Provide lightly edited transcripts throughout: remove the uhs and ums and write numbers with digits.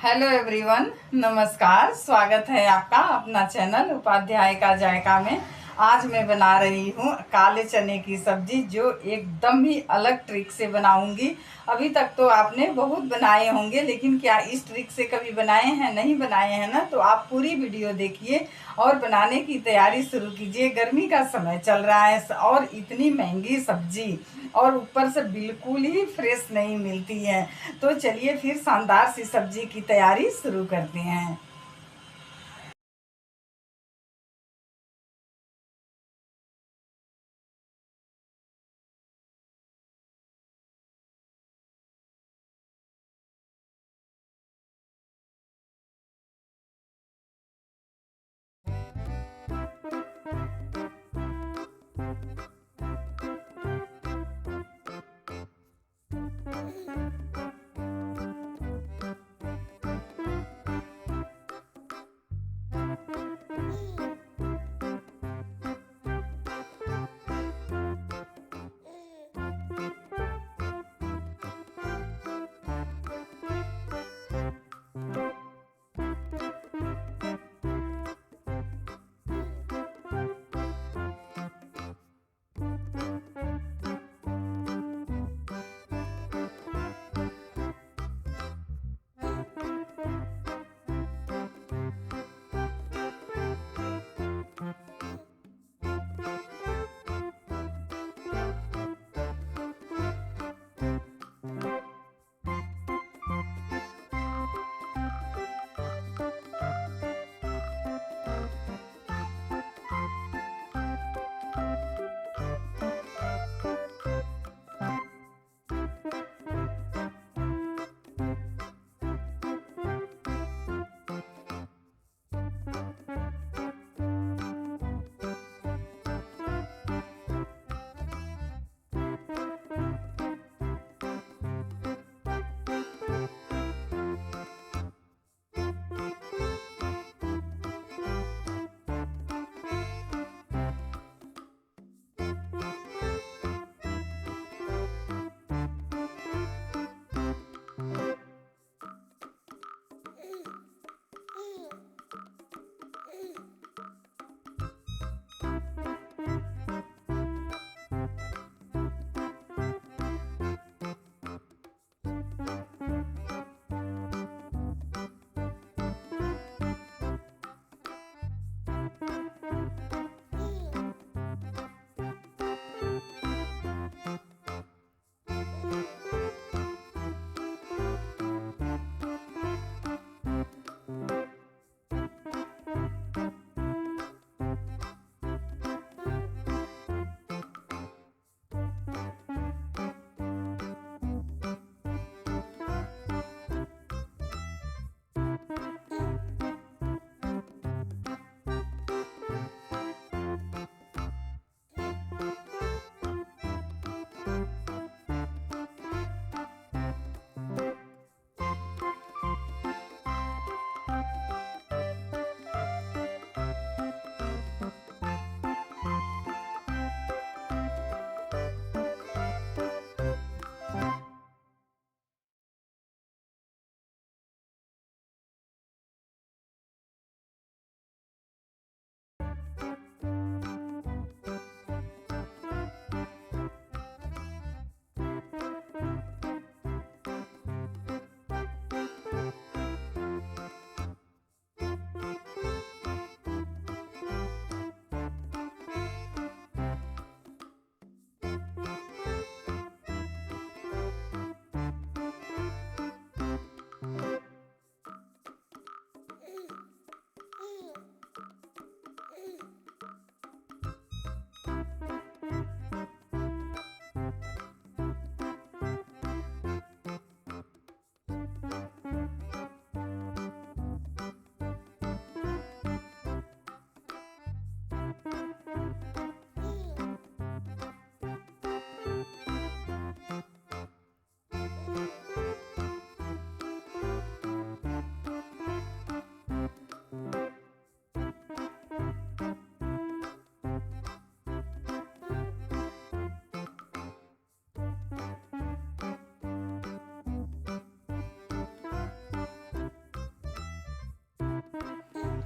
Hello everyone, नमस्कार। स्वागत है आपका अपना चैनल उपाध्याय का जायका में। आज मैं बना रही हूँ काले चने की सब्जी, जो एकदम ही अलग ट्रिक से बनाऊंगी। अभी तक तो आपने बहुत बनाए होंगे, लेकिन क्या इस ट्रिक से कभी बनाए हैं? नहीं बनाए हैं ना, तो आप पूरी वीडियो देखिए और बनाने की तैयारी शुरू कीजिए। गर्मी का समय चल रहा है और इतनी महंगी सब्जी, और ऊपर से बिल्कुल ही फ्रेश नहीं मिलती है। तो चलिए फिर शानदार सी सब्जी की तैयारी शुरू करते हैं।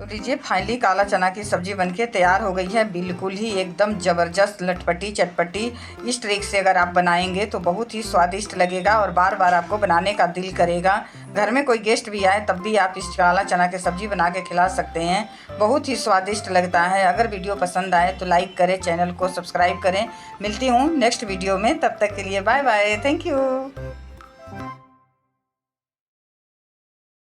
तो लीजिए फाइनली काला चना की सब्ज़ी बनके तैयार हो गई है। बिल्कुल ही एकदम ज़बरदस्त लटपटी चटपटी। इस ट्रिक से अगर आप बनाएंगे तो बहुत ही स्वादिष्ट लगेगा और बार बार आपको बनाने का दिल करेगा। घर में कोई गेस्ट भी आए तब भी आप इस काला चना की सब्ज़ी बना के खिला सकते हैं। बहुत ही स्वादिष्ट लगता है। अगर वीडियो पसंद आए तो लाइक करें, चैनल को सब्सक्राइब करें। मिलती हूँ नेक्स्ट वीडियो में, तब तक के लिए बाय बाय, थैंक यू।